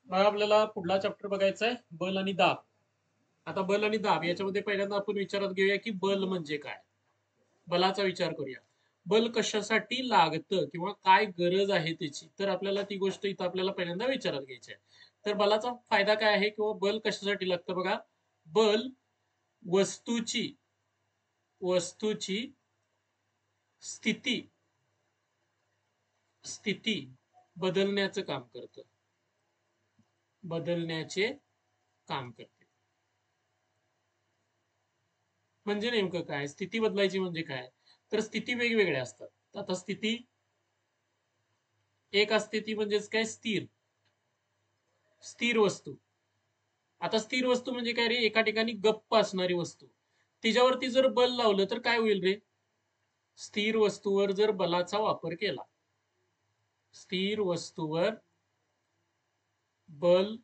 आपल्याला पुढला चॅप्टर बघायचा आहे बल आणि दाब. आता बल आणि दाब याच्यामध्ये पहिल्यांदा आपण विचारात घेऊया की बल म्हणजे काय. बलाचा विचार करूया. बल कशासाठी लागतं किंवा काय गरज आहे त्याची, तर आपल्याला ती गोष्ट इथं आपल्याला पहिल्यांदा विचारात घ्यायची आहे. तर बलाचा फायदा काय आहे किंवा बल कशासाठी लागतं बघा. बल वस्तूची स्थिती स्थिती बदलण्याचं काम करतं. बदलण्याचे काम करते. म्हणजे नेमकं काय, स्थिती बदलायची म्हणजे काय, तर स्थिती वेगवेगळ्या असतात. आता स्थिती एक असते ती म्हणजेच काय, स्थिर वस्तू. आता स्थिर वस्तू म्हणजे काय रे, एका ठिकाणी गप्प असणारी वस्तू. तिच्यावरती जर बल लावलं तर काय होईल रे, स्थिर वस्तूवर जर बलाचा वापर केला, स्थिर वस्तूवर बल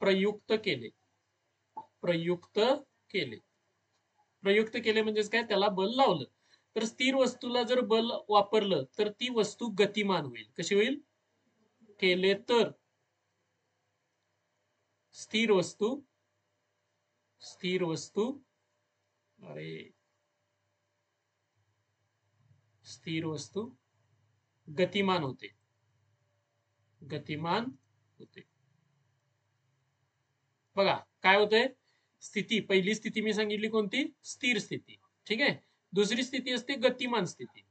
प्रयुक्त केले प्रयुक्त केले प्रयुक्त केले म्हणजेच काय, त्याला बल लावलं. तर स्थिर वस्तूला जर बल वापरलं तर ती वस्तू गतिमान होईल. कशी होईल, केले तर स्थिर वस्तू अरे स्थिर वस्तू गतिमान होते. बघा काय होतंय, स्थिती, पहिली स्थिती मी सांगितली कोणती, स्थिर स्थिती. ठीक आहे. दुसरी स्थिती असते गतिमान स्थिती.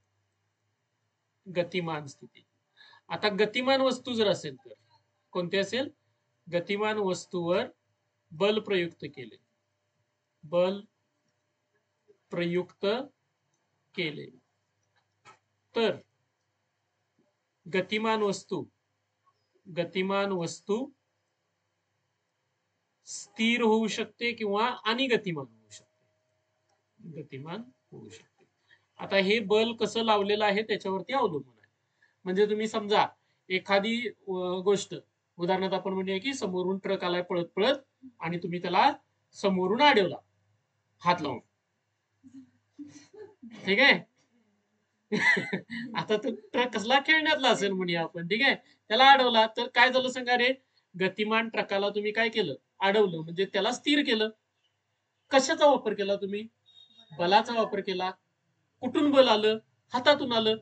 आता गतिमान वस्तू जर असेल तर कोणती असेल, गतिमान वस्तूवर बल प्रयुक्त केले तर गतिमान वस्तू स्थिर होऊ शकते किंवा अनिगतिमान होऊ शकते. आता हे बल कसं लावलेलं आहे त्याच्यावरती अवलंबून आहे. म्हणजे तुम्ही समजा एखादी गोष्ट, उदाहरणार्थ आपण म्हणूया की समोरून ट्रक आलाय पळत पळत आणि तुम्ही त्याला समोरून अडवला हात लावून. ठीक आहे. आता तो ट्रक कसला खेळण्यातला असेल म्हणूया आपण. ठीक आहे. त्याला अडवला तर काय झालं सांगा रे, गतिमान ट्रकाला तुम्ही काय केलं, अडवलं म्हणजे त्याला स्थिर केलं. कशाचा वापर केला तुम्ही, बलाचा वापर केला. कुठून बल आलं, हातातून आलं.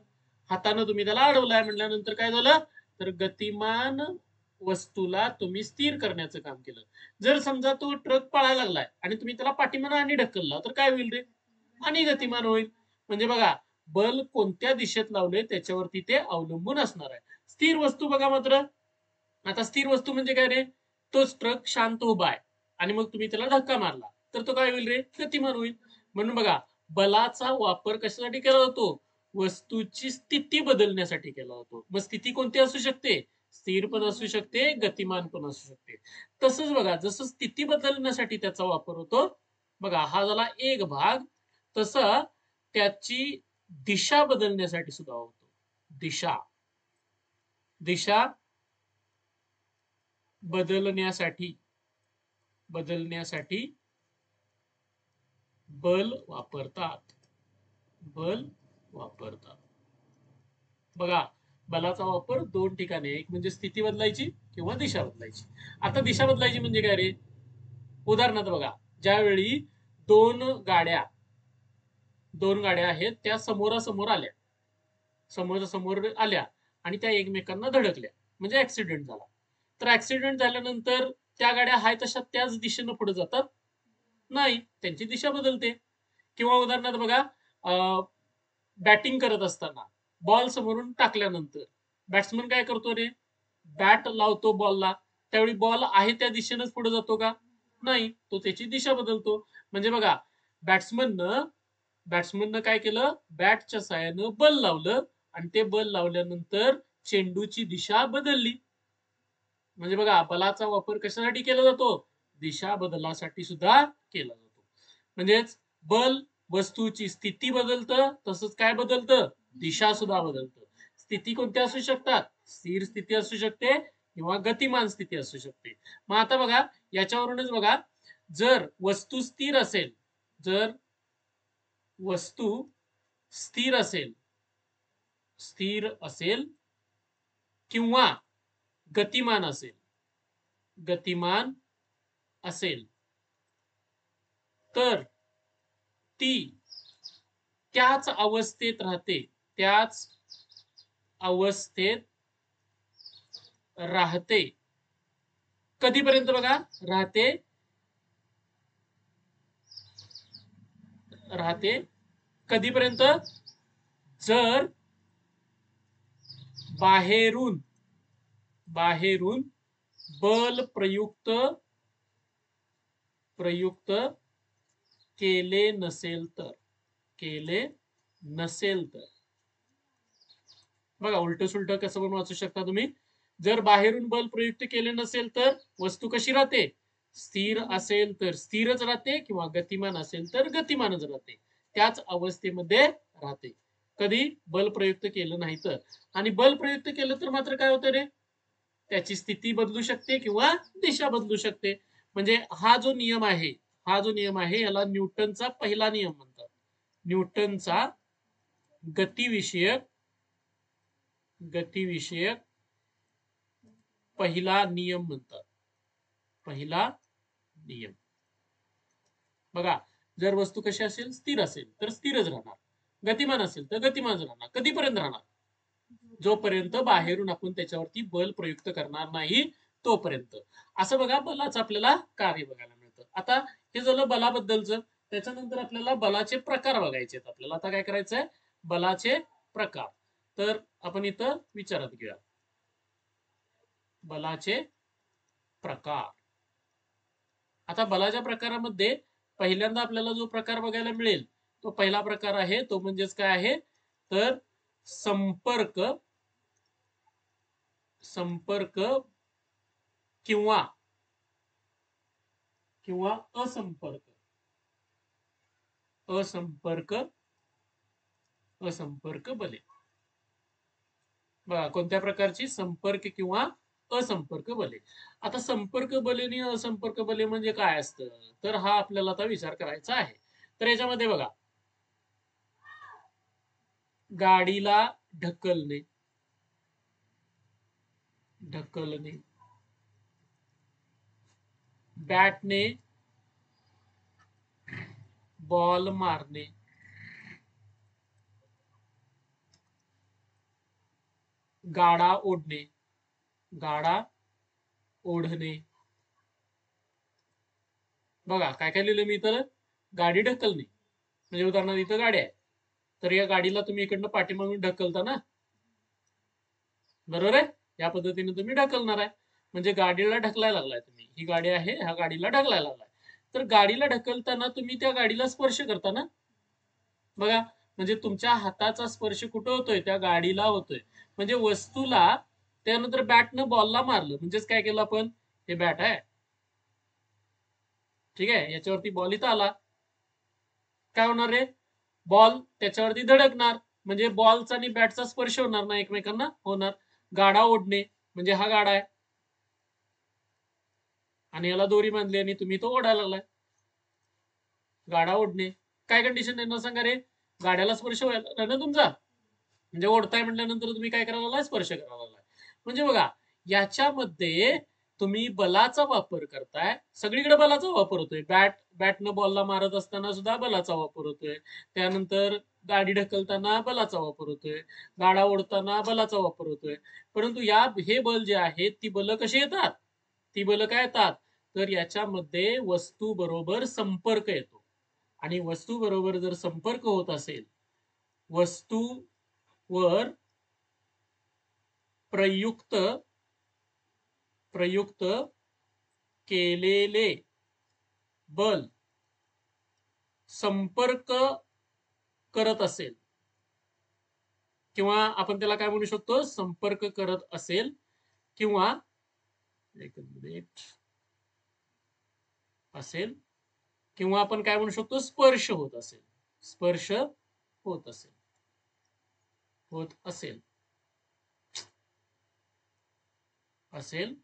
हातानं तुम्ही त्याला अडवलाय म्हटल्यानंतर काय झालं, तर गतिमान वस्तूला तुम्ही स्थिर करण्याचं काम केलं. जर समजा तो ट्रक पळायला लागलाय आणि तुम्ही त्याला पाठीमागे आणि ढकलला तर काय होईल रे, आणि गतिमान होईल. म्हणजे बघा, बल कोणत्या दिशेत लावले त्याच्यावरती ते अवलंबून असणार आहे. स्थिर वस्तू बघा मात्र, आता स्थिर वस्तू म्हणजे काय रे, तोच ट्रक शांत उभा आहे आणि मग तुम्ही त्याला धक्का मारला तर तो काय होईल रे, गतिमान होईल. म्हणून बघा, बलाचा वापर कशासाठी केला जातो, वस्तूची स्थिती बदलण्यासाठी केला जातो. मग स्थिती कोणती असू शकते, स्थिर पण असू शकते, गतिमान पण असू शकते. तसंच बघा, जसं स्थिती बदलण्यासाठी त्याचा वापर होतो, बघा हा झाला एक भाग, तसं त्याची दिशा बदलण्यासाठी सुद्धा होतो. दिशा बदलण्यासाठी बल वापरतात. बघा, बलाचा वापर दोन ठिकाणी, एक म्हणजे स्थिती बदलायची किंवा दिशा बदलायची. आता दिशा बदलायची म्हणजे काय रे, उदाहरणार्थ बघा, ज्यावेळी दोन गाड्या आहेत त्या समोरासमोर आल्या आणि त्या एकमेकांना धडकल्या म्हणजे ऍक्सिडेंट झाला. तर ऍक्सिडेंट झाल्यानंतर त्या गाड्या हाय तशा त्याच दिशेनं पुढे जातात, नाही, त्यांची दिशा बदलते. किंवा उदाहरणार्थ बघा, बॅटिंग करत असताना बॉल समोरून टाकल्यानंतर बॅट्समन काय करतो रे, बॅट लावतो बॉलला, त्यावेळी बॉल आहे त्या दिशेनंच पुढे जातो का, नाही, तो त्याची दिशा बदलतो. म्हणजे बघा, बॅट्समननं काय केलं, बॅटच्या साहाय्यानं बल लावलं आणि ते बल लावल्यानंतर चेंडूची दिशा बदलली. म्हणजे बघा, बलाचा वापर कशासाठी केला जातो, दिशा बदलासाठी सुद्धा केला जातो. म्हणजेच बल वस्तूची स्थिती बदलतं, तसंच काय बदलतं, दिशा सुद्धा बदलतं. स्थिती कोणत्या असू शकतात, स्थिर स्थिती असू शकते किंवा गतिमान स्थिती असू शकते. मग आता बघा, याच्यावरूनच बघा, जर वस्तू स्थिर असेल स्थिर असेल किंवा गतिमान असेल, गतिमान असेल तर ती त्याच अवस्थेत राहते, त्याच अवस्थेत राहते. कधीपर्यंत बघा राहते, राहते कधीपर्यंत? जर बाहेरून बाहेरून बल प्रयुक्त केले नसेल तर, केले नसेल तर. बघा उलट सुलट कसं पण वाचू शकता तुम्ही. जर बाहेरून बल प्रयुक्त केले नसेल तर वस्तू कशी राहते? स्थिर असेल तर स्थिरच राहते, किंवा गतिमान असेल तर गतिमानच राहते, त्याच अवस्थेमध्ये राहते. कधी? बल प्रयुक्त केलं नाही तर. आणि बल प्रयुक्त केलं तर मात्र काय होतं रे? त्याची स्थिती बदलू शकते किंवा दिशा बदलू शकते. म्हणजे हा जो नियम आहे, हा जो नियम आहे याला न्यूटनचा पहिला नियम म्हणतात. न्यूटनचा गतिविषयक पहिला नियम म्हणतात. पहिला नियम. बघा जर वस्तू कशी असेल? स्थिर असेल तर स्थिरच राहणार, गतिमान असेल तर गतिमानच राहणार. कधीपर्यंत राहणार? जोपर्यंत बाहेरून आपण त्याच्यावरती बल प्रयुक्त करणार नाही तोपर्यंत. असं बघा बलाचं आपल्याला कार्य बघायला मिळतं. आता हे झालं बलाबद्दलचं. त्याच्यानंतर आपल्याला बलाचे प्रकार बघायचे आहेत. आपल्याला आता काय करायचंय? बलाचे प्रकार. तर आपण इथं विचारात घेऊया बलाचे प्रकार. आता बलाच्या प्रकारामध्ये पहिल्यांदा आपल्याला जो प्रकार बघायला मिळेल तो पहिला प्रकार आहे, तो म्हणजेच काय आहे तर संपर्क किंवा असंपर्क बले. बघा कोणत्या प्रकारची? संपर्क किंवा असंपर्क बले. आता संपर्क बले आणि असंपर्क बले म्हणजे काय असतं तर हा आपल्याला आता विचार करायचा आहे. तर याच्यामध्ये बघा गाडीला ढकलणे, बॅटने बॉल मारणे, गाडा ओढणे. बघा काय काय लिहिलं मी इथं? गाडी ढकलणे. म्हणजे उदाहरणार्थ इथं गाडी आहे, तर या गाडीला तुम्ही इकडनं पाठीमागून ढकलता ना, बरोबर आहे? या पद्धतीने तुम्ही ढकलणार आहे. म्हणजे गाडीला ढकलायला लागलाय तुम्ही. ही गाडी आहे, ह्या गाडीला ढकलायला लागलाय. तर गाडीला ढकलताना तुम्ही त्या गाडीला स्पर्श करता ना. बघा म्हणजे तुमच्या हाताचा स्पर्श कुठं होतोय? त्या गाडीला होतोय. म्हणजे वस्तूला त्यानंतर बॅटनं बॉलला मारलं म्हणजेच काय केलं आपण? हे बॅट आहे, ठीक आहे, याच्यावरती बॉल इथं आला, काय होणार रे? बॉल त्याच्यावरती धडकणार, म्हणजे बॉलचा आणि बॅटचा स्पर्श होणार ना एकमेकांना, होणार. गाडा ओढणे म्हणजे हा गाडा आहे आणि याला दोरी बांधली आणि तुम्ही तो ओढायला लागलाय. गाडा ओढणे. काय कंडिशन आहे ना सांगा रे? गाड्याला स्पर्श व्हायला ना तुमचा, म्हणजे ओढताय म्हटल्यानंतर तुम्ही काय करायला लागलाय? स्पर्श करायला लागलाय. म्हणजे बघा याच्यामध्ये तुम्ही बलाचा वापर करताय, सगळीकडे बलाचा वापर होतोय. बॅटनं बॉलला मारत असताना सुद्धा बलाचा वापर होतोय. त्यानंतर गाडी ढकलताना बलाचा वापर होतोय, गाडा ओढताना बलाचा वापर होतोय. परंतु हे बल जे आहेत ती बल कशी येतात? ती बल काय येतात तर याच्यामध्ये वस्तू बरोबर संपर्क येतो. आणि वस्तू बरोबर जर संपर्क होत असेल, वस्तूवर प्रयुक्त केलेले बल संपर्क करत असेल, किंवा आपण त्याला काय म्हणू शकतो? संपर्क करत असेल, किंवा एक मिनिट असेल, किंवा आपण काय म्हणू शकतो? स्पर्श होत असेल. स्पर्श होत असेल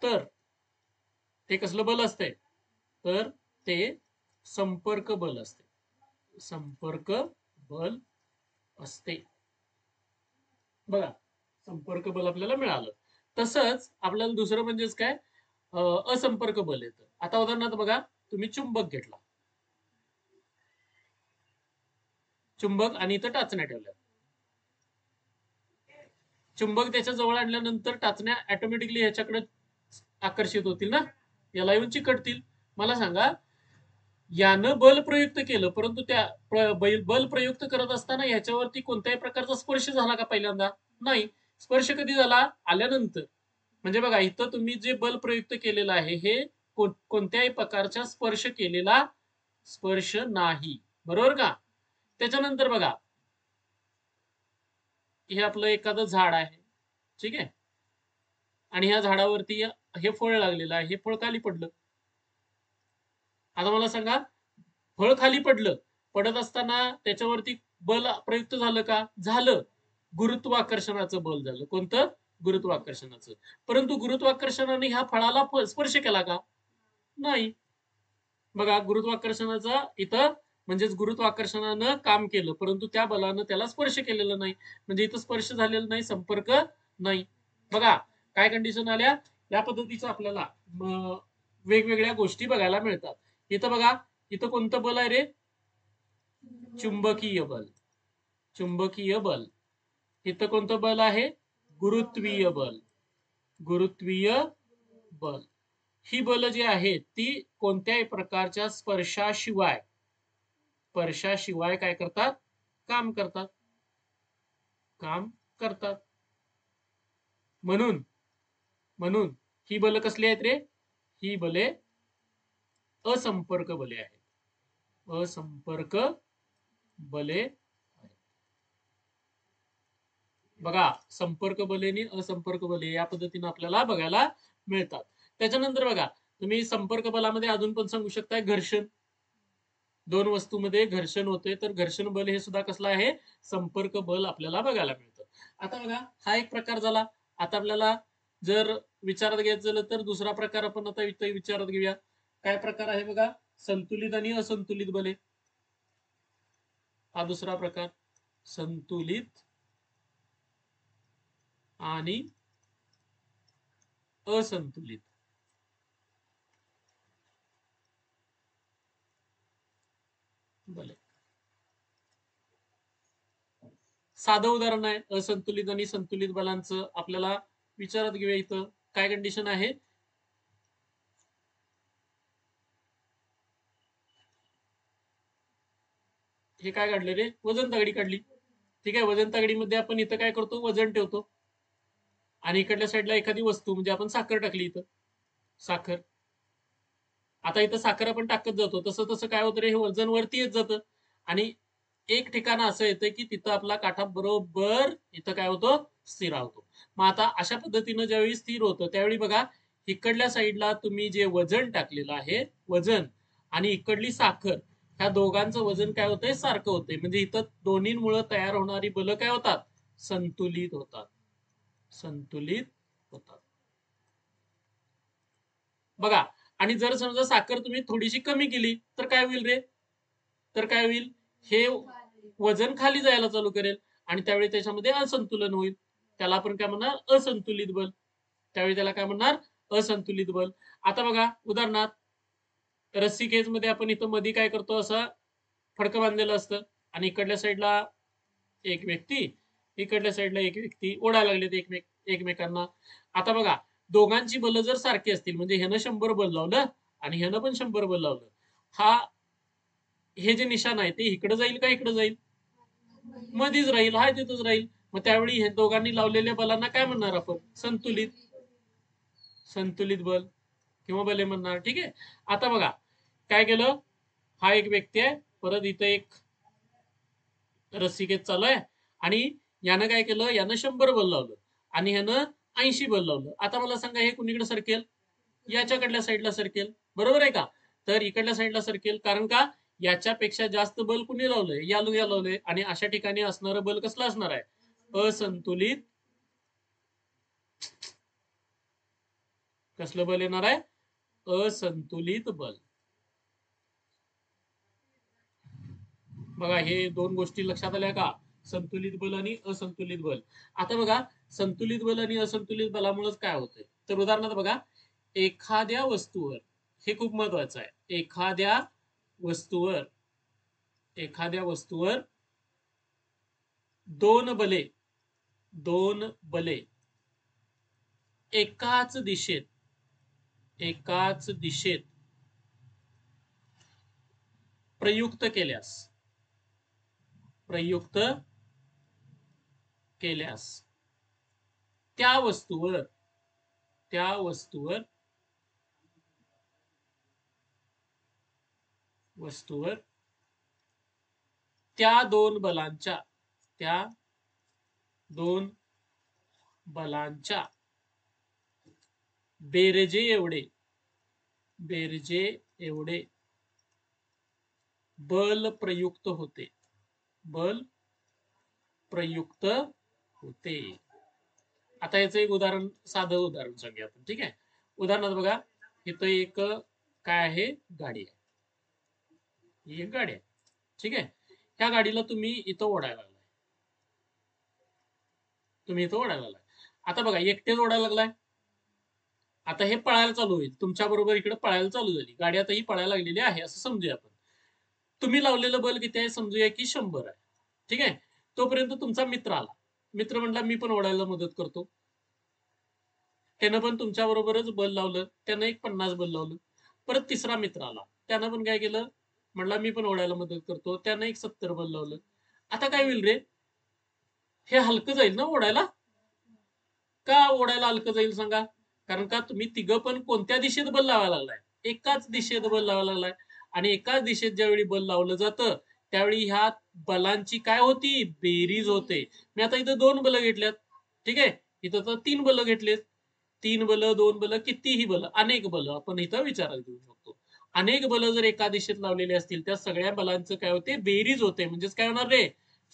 तर ते कसलं बल असते? तर ते संपर्क बल असते. संपर्क बल असते. बघा संपर्क बल आपल्याला मिळालं. तसंच आपल्याला दुसरं म्हणजेच काय, असंपर्क बल येतं. आता उदाहरणार्थ बघा, तुम्ही चुंबक घेतला, चुंबक आणि इथं टाचण्या ठेवल्या. चुंबक त्याच्या जवळ आणल्यानंतर टाचण्या ऑटोमॅटिकली ह्याच्याकडे आकर्षित होतील ना, याला येऊन चिकटतील. मला सांगा, यानं बल प्रयुक्त केलं, परंतु त्या बल प्रयुक्त करत असताना ह्याच्यावरती कोणत्याही प्रकारचा स्पर्श झाला का पहिल्यांदा? नाही. स्पर्श कधी झाला? आल्यानंतर. म्हणजे बघा, इथं तुम्ही जे बल प्रयुक्त केलेलं आहे हे कोणत्याही प्रकारचा स्पर्श केलेला स्पर्श नाही, बरोबर का? त्याच्यानंतर बघा, हे आपलं एखादं झाड आहे, ठीक आहे, आणि ह्या झाडावरती हे फळ लागलेलं आहे, हे फळ खाली पडलं. आता मला सांगा, फळ खाली पडलं, पडत असताना त्याच्यावरती बल प्रयुक्त झालं का? झालं. गुरुत्वाकर्षणाचं बल झालं. कोणतं? गुरुत्वाकर्षणाचं. परंतु गुरुत्वाकर्षणाने ह्या फळाला स्पर्श केला का? नाही. बघा, गुरुत्वाकर्षणाचा इथं म्हणजेच गुरुत्वाकर्षणानं काम केलं, परंतु त्या बलानं त्याला स्पर्श केलेला नाही. म्हणजे इथं स्पर्श झालेला नाही, संपर्क नाही. बघा, काय कंडिशन आल्या? या पद्धतीचं आपल्याला वेगवेगळ्या गोष्टी बघायला मिळतात. इथं बघा, इथं कोणतं बल आहे रे? चुंबकीय बल. चुंबकीय बल. इथं कोणतं बल आहे? गुरुत्वीय बल. गुरुत्वीय बल. ही बल जी आहेत ती कोणत्याही प्रकारच्या स्पर्शाशिवाय काय करतात? काम करतात. काम करतात. म्हणून म्हणून ही बल कसली आहेत रे? ही बले असंपर्क बले आहेत. असंपर्क बले. बघा, संपर्क बले आणि असंपर्क बले या पद्धतीने आपल्याला बघायला मिळतात. त्याच्यानंतर बघा, तुम्ही संपर्क बलामध्ये अजून पण सांगू शकताय घर्षण. दोन वस्तूमध्ये घर्षण होते, तर घर्षण बल हे सुद्धा कसलं आहे? संपर्क बल आपल्याला बघायला मिळतं. आता बघा, हा एक प्रकार झाला. आता आपल्याला जर विचारात घ्यायचं झालं तर दुसरा प्रकार आपण आता इथं विचारात घेऊया. काय प्रकार आहे बघा? संतुलित आणि असंतुलित बले. हा दुसरा प्रकार, संतुलित आणि असंतुलित बले. साधं उदाहरण आहे असंतुलित आणि संतुलित बलांचं. आपल्याला विचारात घेऊया. इथं काय कंडिशन आहे? हे काय काढलं रे? वजन तगडी काढली. ठीक आहे, वजन तगडीमध्ये आपण इथं काय करतो? वजन ठेवतो. आणि इकडल्या साईडला एखादी वस्तू म्हणजे आपण साखर टाकली इथं, साखर. आता इथं साखर आपण टाकत जातो, तसं तसं काय होतं रे? हे वजन वरती येत जातं आणि एक ठिकाण असं येतं की तिथं आपला काठा बरोबर इथं काय होतं? स्थिर होतो. मग आता अशा पद्धतीनं ज्यावेळी स्थिर होतं त्यावेळी बघा, इकडल्या साईडला तुम्ही जे वजन टाकलेलं आहे, वजन, आणि इकडली साखर, ह्या दोघांचं वजन काय होतंय? सारखं होतंय. म्हणजे इथं दोन्हींमुळे तयार होणारी बलं काय होतात? संतुलित होतात. संतुलित होतात. बघा, आणि जर समजा साखर तुम्ही थोडीशी कमी केली तर काय होईल रे? तर काय होईल? हे वजन खाली जायला चालू करेल आणि त्यावेळी त्याच्यामध्ये असंतुलन होईल. त्याला आपण काय म्हणणार? असंतुलित बल. त्यावेळी त्याला काय म्हणणार? असंतुलित बल. आता बघा, उदाहरणार्थ रस्सी केज मध्ये आपण इथं मध्ये काय करतो? असं फडकं बांधलेलं असतं आणि इकडल्या साईडला एक व्यक्ती, इकडल्या साईडला एक व्यक्ती ओढायला लागलेत एकमेकांना. आता बघा, दोघांची बल जर सारखी असतील, म्हणजे ह्यानं 100 बल लावलं आणि ह्यानं पण 100 बल लावलं, हा हे जे निशाण आहे ते इकडे जाईल का इकडे जाईल? मध्येच राहील, हा तिथंच राहील. मग त्यावेळी हे दोघांनी लावलेल्या बलांना काय म्हणणार आपण? संतुलित. संतुलित बल किंवा बले म्हणणार. ठीक आहे. आता बघा, काय केलं? हा एक व्यक्ती आहे, परत इथं एक रस्सिकेत चालू आहे आणि यानं काय केलं? यानं 100 बल लावलं आणि ह्यानं 80 बल लावलं. आता मला सांगा, हे कुणीकडे सरकेल? याच्याकडल्या साईडला सरकेल, बरोबर आहे का? तर इकडल्या साईडला सरकेल, कारण का? याच्यापेक्षा जास्त बल कुणी लावलंय? या लावलंय. आणि अशा ठिकाणी असणारं बल कसलं असणार आहे? असंतुलित. कसलं बल येणार आहे? असंतुलित बल. बघा, हे दोन गोष्टी लक्षात आल्या का? संतुलित बल आणि असंतुलित बल. आता बघा, संतुलित बल आणि असंतुलित बलामुळेच काय होतंय. तर उदाहरणार्थ बघा, एखाद्या वस्तूवर, हे खूप महत्वाचं आहे, एखाद्या वस्तूवर दोन बले एकाच दिशेत प्रयुक्त केल्यास त्या वस्तूवर त्या दोन बलांच्या बेरजे एवढे बल प्रयुक्त होते. आता याचं एक साधं उदाहरण सांगूया आपण. ठीक आहे, उदाहरणार्थ बघा, इथं एक काय आहे, गाडी आहे. ही एक गाडी आहे. ठीक आहे, ह्या गाडीला तुम्ही इथं ओढायला लागलाय. आता बघा, एकटेच ओढायला लागलाय. आता हे पळायला चालू होईल, तुमच्या बरोबर इकडे पळायला चालू झाली गाडी. आता ही पळायला लागलेली आहे असं समजूया आपण. तुम्ही लावलेलं बल किती आहे समजूया की 100 आहे. ठीक आहे, तोपर्यंत तुमचा मित्र आला. मित्र म्हणला मी पण ओढायला मदत करतो. त्यानं पण तुमच्या बरोबरच बल लावलं, त्यानं एक 50 बल लावलं. परत तिसरा मित्र आला, त्यानं पण काय केलं, म्हणला मी पण ओढायला मदत करतो, त्यानं एक 70 बल लावलं. आता काय होईल रे, हे हलकं जाईल ना ओढायला. का ओढायला हलकं जाईल सांगा, कारण का तुम्ही तिघं पण कोणत्या दिशेत बल लावायला लागलाय, एकाच दिशेत बल लावायला लागलाय. आणि एकाच दिशेत ज्यावेळी बल लावलं जातं त्यावेळी ह्या बलांची काय होती, बेरीज होते. मी आता इथं 2 बल घेतल्यात. ठीक आहे, इथं तर 3 बल घेतलेत. 3 बल, 2 बल, कितीही बल, अनेक बल आपण इथं विचारात घेऊ शकतो. अनेक बल जर एका दिशेत लावलेले असतील त्या सगळ्या बलांचं काय होते, बेरीज होते. म्हणजेच काय होणार रे,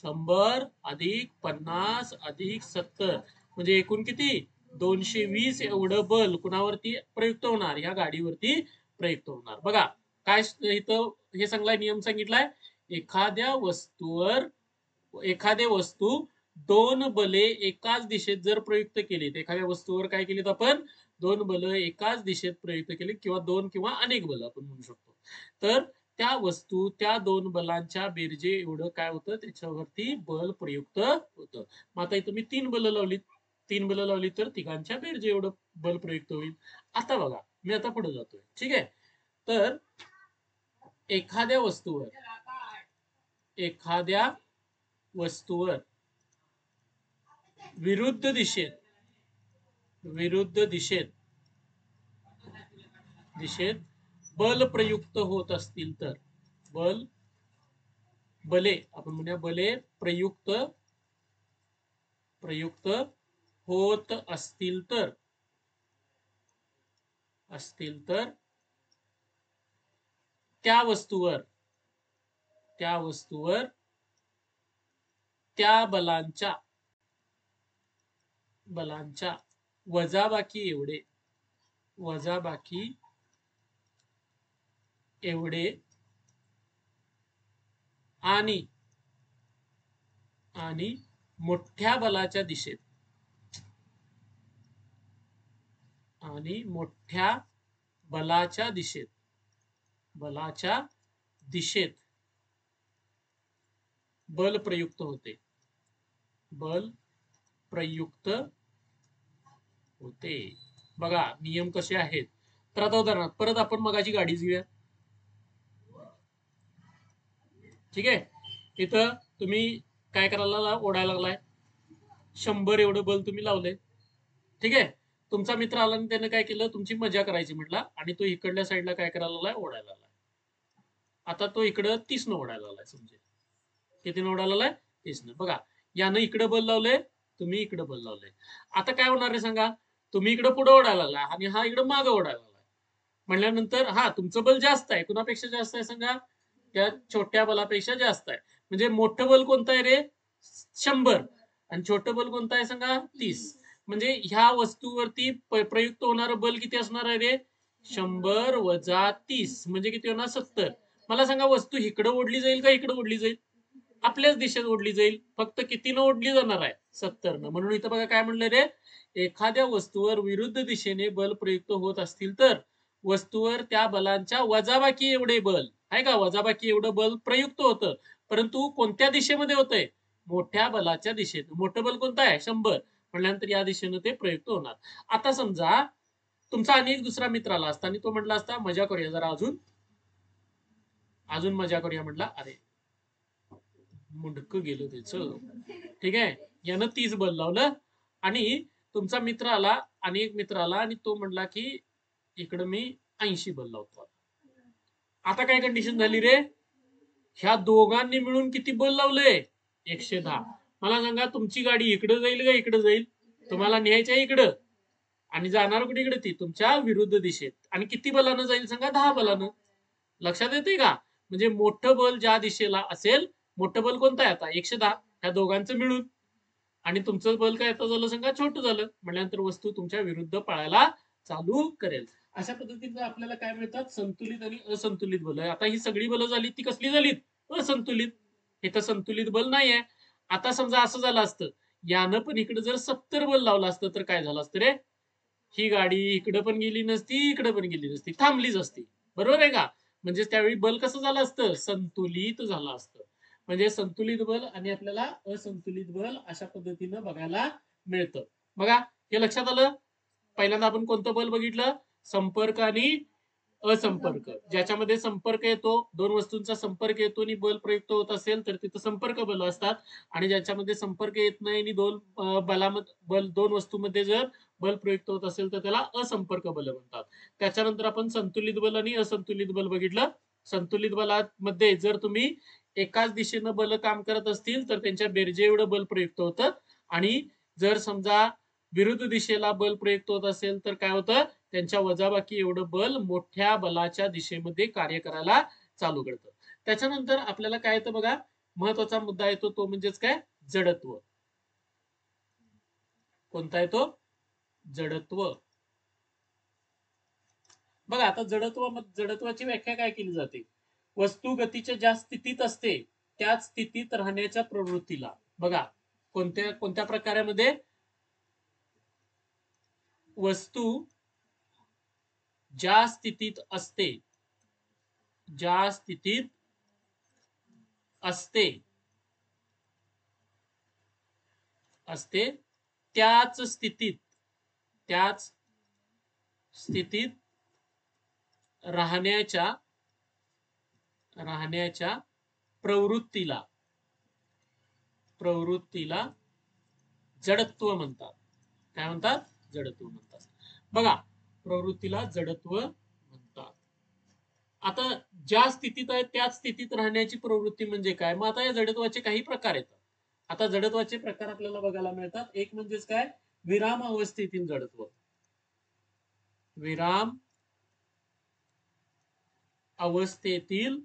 100 अधिक 50 अधिक 70 म्हणजे एकूण किती, 220 एवढं बल कुणावरती प्रयुक्त होणार, या गाडीवरती प्रयुक्त होणार. बघा काय इथं हे सांगलाय, नियम सांगितलाय, एखादी वस्तू 2 बले एकाच दिशेत जर प्रयुक्त केली, एखाद्या वस्तूवर काय केलीत आपण, 2 बल एकाच दिशेत प्रयुक्त केली, किंवा 2 किंवा अनेक बल आपण म्हणू शकतो. तर त्या वस्तू त्या 2 बलांच्या बेरजे एवढं काय होतं, त्याच्यावरती बल प्रयुक्त होतं. मग आता इथं मी 3 बल लावली तर तिघांच्या बेरजे एवढं बल प्रयुक्त होईल. आता बघा, मी आता पुढे जातोय. ठीक आहे, तर एखाद्या वस्तूवर विरुद्ध दिशेत बल प्रयुक्त होत असतील तर, बले आपण म्हणूया, बले प्रयुक्त होत असतील तर त्या वस्तूवर त्या बलांच्या वजाबाकी एवढे आणि मोठ्या बलाच्या दिशेत बल प्रयुक्त होते. बघा नियम कसे आहेत. तर आता उदाहरणार्थ परत आपण मगाची गाडी घेऊया. ठीक आहे, इथं तुम्ही काय करायला, ओढायला लागलाय, 100 एवढं बल तुम्ही लावलंय. ठीक आहे, तुमचा मित्र आला आणि त्याने काय केलं, तुमची मजा करायची म्हटला, आणि तो इकडल्या साईडला काय करायला लागलाय, ओढायला लागलाय. आता तो इकडं 30 न ओढायला लागलाय. समजे किती ओढायला लागलाय, 30 न. बघा, यानं इकडे बल लावलंय, तुम्ही इकडे बल लावलंय. आता काय होणार आहे सांगा, तुम्ही इकडे पुढे ओढायला लागला आणि हा इकडे मागे ओढायला लागलाय. म्हणल्यानंतर हा तुमचं बल जास्त आहे, कुणापेक्षा जास्त आहे सांगा, त्या छोट्या बलापेक्षा जास्त आहे. म्हणजे मोठं बल कोणतं आहे रे, 100, आणि छोटं बल कोणतं आहे सांगा, 30. म्हणजे ह्या वस्तूवरती प्रयुक्त होणारं बल किती असणार आहे रे, 100 वजा 30 म्हणजे किती होणार, 70. मला सांगा, वस्तू इकडे ओढली जाईल का इकडे ओढली जाईल, आपल्याच दिशेत ओढली जाईल. फक्त कितीनं ओढली जाणार आहे? 70 म्हणून इथं बघा काय म्हणलं रे, एखाद्या वस्तूवर विरुद्ध दिशेने बल प्रयुक्त होत असतील तर वस्तूवर त्या बलांच्या वजाबाकी एवढे बल आहे का, वजाबाकी एवढं बल प्रयुक्त होतं. परंतु कोणत्या दिशेमध्ये होतंय? मोठ्या बलाच्या दिशेत. मोठं बल कोणतं आहे? 100 म्हटल्यानंतर या दिशेनं ते प्रयुक्त होणार. आता समजा तुमचा आणि एक दुसरा मित्र आला असता आणि तो म्हटला असता मजा करूया जरा, अजून अजून मजा करूया म्हटला. अरे मुंडकं गेलं त्याच. ठीक आहे, यानं 30 बल लावलं आणि तुमचा मित्र आला आणि एक मित्र आला आणि तो म्हणला की इकडं मी 80 बल लावतो. आता काय कंडिशन झाली रे? ह्या दोघांनी मिळून किती बल लावलंय? 110. मला सांगा तुमची गाडी इकडं जाईल का इकडं जाईल? तुम्हाला न्यायच्या इकडं आणि जाणार कुठे? इकडे, ती तुमच्या विरुद्ध दिशेत. आणि किती बलानं जाईल सांगा? 10 बलानं. लक्षात येते का? म्हणजे मोठं बल ज्या दिशेला असेल, मोठं बल कोणतं आहे आता? 110. ह्या दोघांचं मिळून. आणि तुमचं बल काय आता झालं सांगा? छोटं झालं. म्हटल्यानंतर वस्तू तुमच्या विरुद्ध पळायला चालू करेल. अशा पद्धतीने आपल्याला काय मिळतात? संतुलित आणि असंतुलित बल. आता ही सगळी बल झाली ती कसली झालीत? असंतुलित. इथं संतुलित बल नाहीये. आता समजा असं झालं असतं, यानं पण इकडे जर 70 बल लावलं असतं तर काय झालं असतं रे? ही गाडी इकडे पण गेली नसती, इकडे पण गेली नसती, थांबलीच असती. बरोबर आहे का? म्हणजे त्यावेळी बल कसं झालं असतं? संतुलित झालं असतं. म्हणजे संतुलित बल आणि आपल्याला असंतुलित बल अशा पद्धतीनं बघायला मिळतं. बघा, हे लक्षात आलं? पहिल्यांदा आपण कोणतं बल बघितलं? संपर्क आणि असंपर्क. ज्याच्यामध्ये संपर्क येतो, दोन वस्तूंचा संपर्क येतो आणि बल प्रयुक्त होत असेल तर तिथं संपर्क बल असतात. आणि ज्याच्यामध्ये संपर्क येत नाही आणि दोन वस्तूंमध्ये जर बल प्रयुक्त होत असेल तर त्याला असंपर्क बल म्हणतात. त्याच्यानंतर आपण संतुलित बल आणि असंतुलित बल बघितलं. संतुलित बलामध्ये जर तुम्ही एकाच दिशेनं बल काम करत असतील तर त्यांच्या बेरजे एवढं बल प्रयुक्त होतं. आणि जर समजा विरुद्ध दिशेला बल प्रयुक्त होत असेल तर काय होतं? त्यांच्या वजाबाकी एवढं बल मोठ्या बलाच्या दिशेमध्ये कार्य करायला चालू करतं. त्याच्यानंतर आपल्याला काय येतं बघा, महत्वाचा मुद्दा येतो तो म्हणजेच काय? जडत्व. कोणता येतो? जडत्व. बघा आता जडत्वाची व्याख्या काय केली जाते? वस्तू गतीच्या ज्या स्थितीत असते त्याच स्थितीत राहण्याच्या प्रवृत्तीला. बघा, कोणत्या कोणत्या प्रकारामध्ये? वस्तू ज्या स्थितीत असते, ज्या स्थितीत असते असते त्याच स्थितीत राहण्याच्या प्रवृत्तीला जडत्व म्हणतात. काय म्हणतात? जडत्व म्हणतात. बघा, प्रवृत्तीला जडत्व म्हणतात. आता ज्या स्थितीत आहे त्याच स्थितीत राहण्याची प्रवृत्ती म्हणजे काय? मग आता या जडत्वाचे काही प्रकार येतात. आता जडत्वाचे प्रकार आपल्याला बघायला मिळतात. एक म्हणजेच काय? विराम अवस्थेतील जडत्व. विराम अवस्थेतील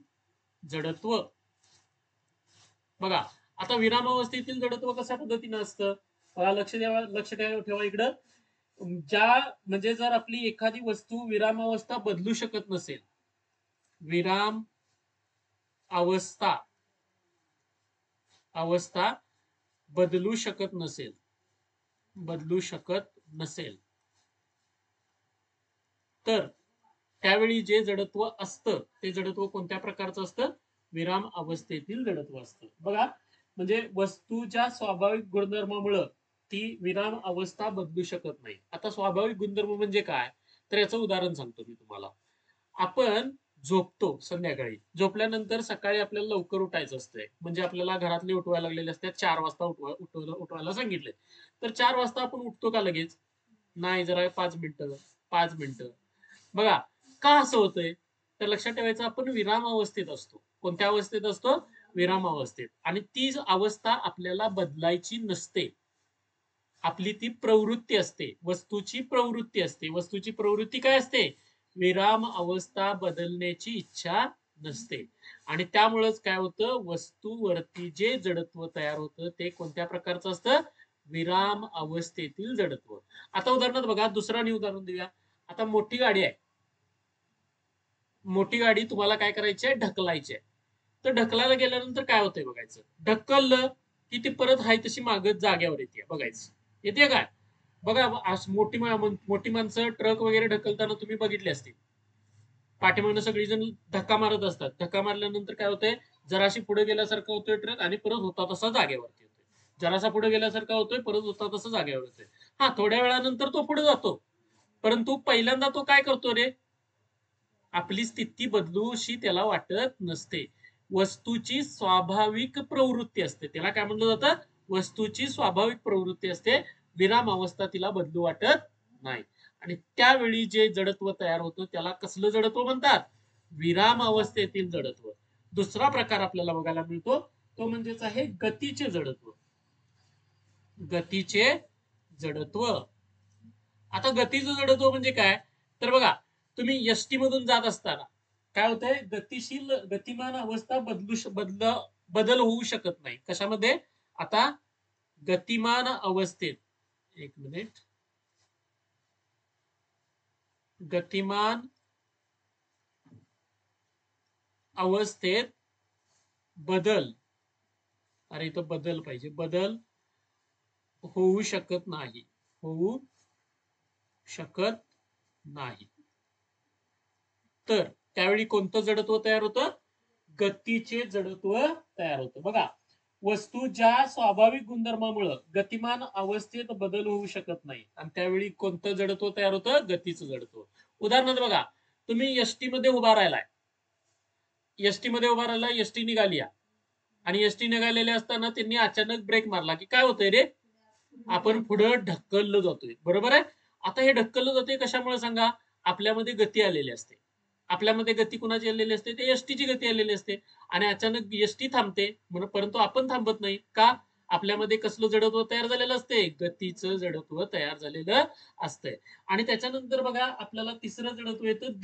जडत्व. बघा, आता विराम अवस्थेतील जडत्व कशा पद्धतीनं असतं? बघा, लक्ष ठेवा इकडं. म्हणजे जर आपली एखादी वस्तू विराम अवस्था बदलू शकत नसेल, विराम अवस्था बदलू शकत नसेल तर त्यावेळी जे जडत्व असतं ते जडत्व कोणत्या प्रकारचं असतं? विराम अवस्थेतील जडत्व असतं. बघा, म्हणजे वस्तूच्या स्वाभाविक गुणधर्मामुळं ती विराम अवस्था बदलू शकत नाही. आता स्वाभाविक गुणधर्म म्हणजे काय? तर याचं उदाहरण सांगतो मी तुम्हाला. आपण झोपतो संध्याकाळी, झोपल्यानंतर सकाळी आपल्याला लवकर उठायचं असतंय. म्हणजे आपल्याला घरातले उठवायला लागलेले असतात, 4 वाजता उठवायला सांगितले. तर 4 वाजता आपण उठतो का लगेच? नाही, जरा 5 मिनिटं. बघा, का असं होतंय? तर लक्षात ठेवायचं, आपण विराम अवस्थेत असतो. कोणत्या अवस्थेत असतो? विराम अवस्थेत. आणि ती अवस्था आपल्याला बदलायची नसते. आपली ती प्रवृत्ती असते, वस्तूची प्रवृत्ती असते. वस्तूची प्रवृत्ती काय असते? विराम अवस्था बदलण्याची इच्छा नसते. आणि त्यामुळेच काय होतं? वस्तूवरती जे जडत्व तयार होतं ते कोणत्या प्रकारचं असतं? विराम अवस्थेतील जडत्व. आता उदाहरणार्थ बघा, दुसरं उदाहरण देऊया. आता मोठी गाडी आहे. मोठी गाडी तुम्हाला काय करायची आहे? ढकलायची आहे. तर ढकलायला गेल्यानंतर काय होतंय बघायचं. ढकललं की ती परत हाय तशी मागत जाग्यावर येते बघायचं. येते काय? बघा मोठी माणसं ट्रक वगैरे ढकलताना तुम्ही बघितली असतील. पाठीमागनं सगळीजण धक्का मारत असतात. धक्का मारल्यानंतर काय होतंय, जराशी पुढे गेल्यासारखं होतोय ट्रक आणि परत होता तसा जागेवरती येतोय. जरासा पुढे गेल्यासारखा होतोय, परत होता तसा जागेवर येतोय. हा, थोड्या वेळानंतर तो पुढे जातो. परंतु पहिल्यांदा तो काय करतो रे? आपली स्थिती बदलूशी त्याला वाटत नसते. वस्तूची स्वाभाविक प्रवृत्ती असते. त्याला काय म्हणलं जातं? वस्तूची स्वाभाविक प्रवृत्ती असते. विराम अवस्था तिला बदलू वाटत नाही. आणि त्यावेळी जे जडत्व तयार होतं त्याला कसलं जडत्व म्हणतात? विराम अवस्थेतील जडत्व. दुसरा प्रकार आपल्याला बघायला मिळतो तो म्हणजेच आहे गतीचे जडत्व. गतीचे जडत्व. आता गतीचं जडत्व म्हणजे काय? तर बघा, तुम्ही एसटी मधून जात असताना काय होतंय, गतिमान अवस्था बदल होऊ शकत नाही. कशामध्ये? आता गतिमान अवस्थेत, एक मिनिट, गतिमान अवस्थेत बदल, अरे इथं बदल पाहिजे, बदल होऊ शकत नाही. होऊ शकत नाही. तर त्यावेळी कोणतं जडत्व तयार होतं? गतीचे जडत्व तयार होतं. बघा, वस्तू ज्या स्वाभाविक गुणधर्मामुळे गतिमान अवस्थेत बदल होऊ शकत नाही आणि त्यावेळी कोणतं जडत्व तयार होतं? गतीचं जडत्व. उदाहरणार्थ बघा, तुम्ही एसटी मध्ये उभा राहिलाय. एसटी मध्ये उभा राहिला, एसटी निघाली आणि एसटी निघालेले असताना त्यांनी अचानक ब्रेक मारला की काय होतंय रे? आपण पुढे ढकललं जातोय. बरोबर आहे? आता हे ढकललं जातोय कशामुळे सांगा? आपल्यामध्ये गती आलेली असते. आपल्यामध्ये गती कुणाची आलेली असते? ते एसटीची गती आलेली असते. आणि अचानक एसटी थांबते, परंतु आपण थांबत नाही का? आपल्यामध्ये कसलं जडत्व तयार झालेलं असते? गतीचं जडत्व तयार झालेलं असतंय. आणि त्याच्यानंतर बघा, आपल्याला तिसरं जडत्व येतं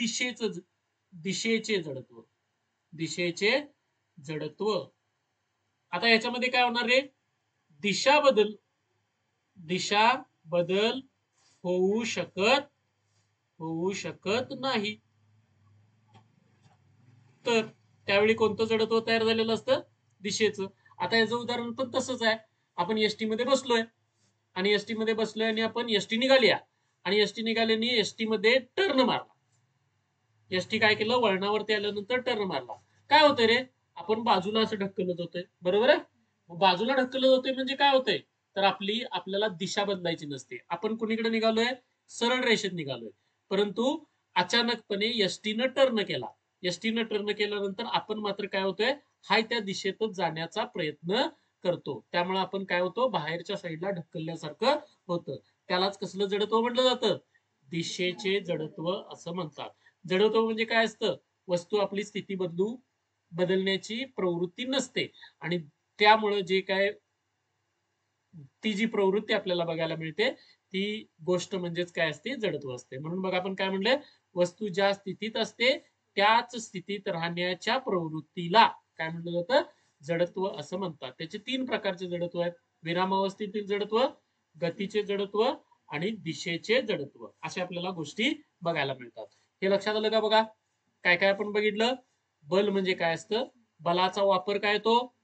दिशेचे जडत्व. दिशेचे जडत्व. आता याच्यामध्ये काय होणार रे? दिशा बदल होऊ शकत नाही. तर त्यावेळी कोणतं जडत्व तयार झालेलं असतं? दिशेचं. आता याचं उदाहरण पण तसंच आहे. आपण एसटी मध्ये बसलोय आणि एसटी मध्ये बसलोय आणि आपण एसटी निघाली आणि एसटी निघाल्याने एसटी मध्ये टर्न मारला. एसटी काय केलं? वळणावरती आल्यानंतर टर्न मारला. काय होतंय रे? आपण बाजूला असं ढकलत होतोय. बरोबर आहे? बाजूला ढकलत होतोय म्हणजे काय होतंय? तर आपल्याला दिशा बदलायची नसते. आपण कुणीकडे निघालोय? सरळ रेषेत निघालोय. परंतु अचानकपणे एसटीनं टर्न केला. एसटीनं टर्न केल्यानंतर आपण मात्र काय होतोय? हाय त्या दिशेतच जाण्याचा प्रयत्न करतो. त्यामुळे आपण काय होतो? बाहेरच्या साईडला ढकलल्यासारखं होतं. त्यालाच कसलं जडत्व म्हटलं जातं? दिशेचे जडत्व असं म्हणतात. जडत्व म्हणजे काय असतं? वस्तू आपली स्थिती बदलण्याची प्रवृत्ती नसते आणि त्यामुळे जे काय ती जी प्रवृत्ती आपल्याला बघायला मिळते ती गोष्ट म्हणजेच काय असते? जडत्व असते. म्हणून बघा, आपण काय म्हणले? वस्तू ज्या स्थितीत असते त्याच स्थितीत राहण्याच्या प्रवृत्तीला काय म्हणलं जातं? जडत्व असं म्हणतात. त्याचे 3 प्रकारचे जडत्व आहेत: विरामावस्थेतील जडत्व, गतीचे जडत्व आणि दिशेचे जडत्व. अशा आपल्याला गोष्टी बघायला मिळतात. हे लक्षात आलं का? बघा, काय काय आपण बघितलं. बल म्हणजे काय असतं? बलाचा वापर काय तो?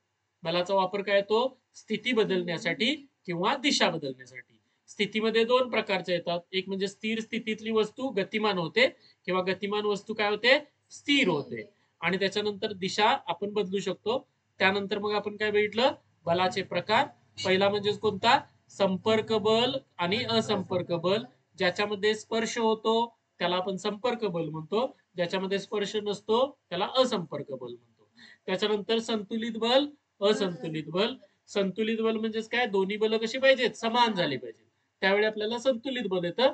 बलाचा वापर काय तो? स्थिती बदलण्यासाठी किंवा दिशा बदलण्यासाठी. स्थितीमध्ये 2 प्रकारचे येतात. एक म्हणजे स्थिर स्थितीतली वस्तू गतिमान होते किंवा गतिमान वस्तू काय होते? स्थिर होते. आणि त्याच्यानंतर दिशा आपण बदलू शकतो. त्यानंतर मग आपण काय बघितलं? बलाचे प्रकार. पहिला म्हणजे कोणता? संपर्क बल आणि असंपर्क बल. ज्याच्यामध्ये स्पर्श होतो त्याला आपण संपर्क बल म्हणतो. ज्याच्यामध्ये स्पर्श नसतो त्याला असंपर्क बल म्हणतो. त्याच्यानंतर संतुलित बल, असंतुलित बल. संतुलित बल म्हणजेच काय? दोन्ही बल कशी पाहिजेत? समान झाली पाहिजे. त्यावेळी आपल्याला संतुलित बल येतं.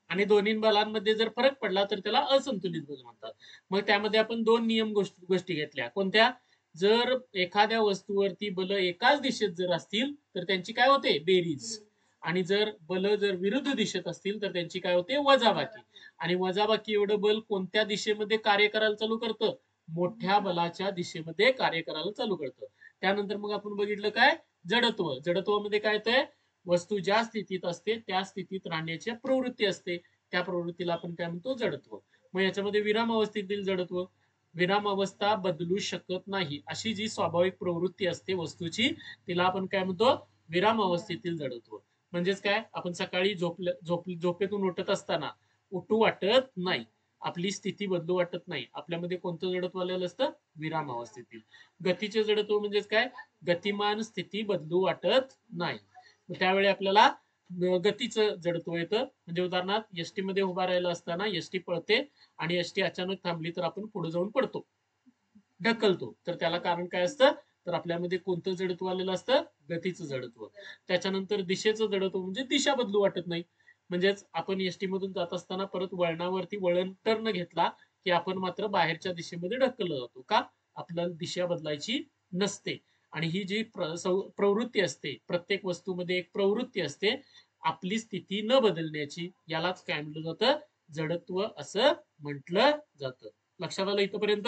आणि दोन्ही बलांमध्ये जर फरक पडला तर त्याला असंतुलित बल म्हणतात. मग त्यामध्ये आपण 2 नियम गोष्टी घेतल्या. कोणत्या? जर एखाद्या वस्तूवरती बल एकाच दिशेत जर असतील तर त्यांची काय होते? बेरीज. आणि जर बल विरुद्ध दिशेत असतील तर त्यांची काय होते? वजाबाकी. आणि वजाबाकी एवढं बल कोणत्या दिशेमध्ये कार्य करायला चालू करतं? मोठ्या बलाच्या दिशेमध्ये कार्य करायला चालू करतं. त्यानंतर मग आपण बघितलं काय? जडत्व. जडत्वामध्ये काय येतंय? वस्तू ज्या स्थितीत असते त्या स्थितीत राहण्याची प्रवृत्ती असते. त्या प्रवृत्तीला आपण काय म्हणतो? जडत्व. मग याच्यामध्ये विराम अवस्थेतील जडत्व. विरामावस्था बदलू शकत नाही अशी जी स्वाभाविक प्रवृत्ती असते वस्तूची तिला आपण काय म्हणतो विरामावस्थेतील जडत्व. म्हणजेच काय आपण सकाळी झोपेतून उठत असताना उठू वाटत नाही, आपली स्थिती बदलू वाटत नाही, आपल्यामध्ये कोणतं जडत्व आलेलं असतं विरामावस्थेतील. गतीचे जडत्व म्हणजेच काय गतिमान स्थिती बदलू वाटत नाही, त्यावेळी आपल्याला गतीचं जडत्व येतं. म्हणजे उदाहरणार्थ एसटी मध्ये उभा राहिला असताना एसटी पळते आणि एसटी अचानक थांबली तर आपण पुढे जाऊन पडतो, ढकलतो, तर त्याला कारण काय असतं तर आपल्यामध्ये कोणतं जडत्व आलेलं असतं गतीचं जडत्व. त्याच्यानंतर दिशेचं जडत्व म्हणजे दिशा बदलू वाटत नाही. म्हणजेच आपण एसटी मधून जात असताना परत वळणावरती वळण टर्न घेतला की आपण मात्र बाहेरच्या दिशेमध्ये ढकललं जातो का आपल्याला दिशा बदलायची नसते. आणि ही जी प्रवृत्ती असते प्रत्येक वस्तूमध्ये एक प्रवृत्ती असते आपली स्थिती न बदलण्याची, यालाच काय म्हटलं जातं जडत्व असं म्हटलं जातं. लक्षात आलं इथपर्यंत?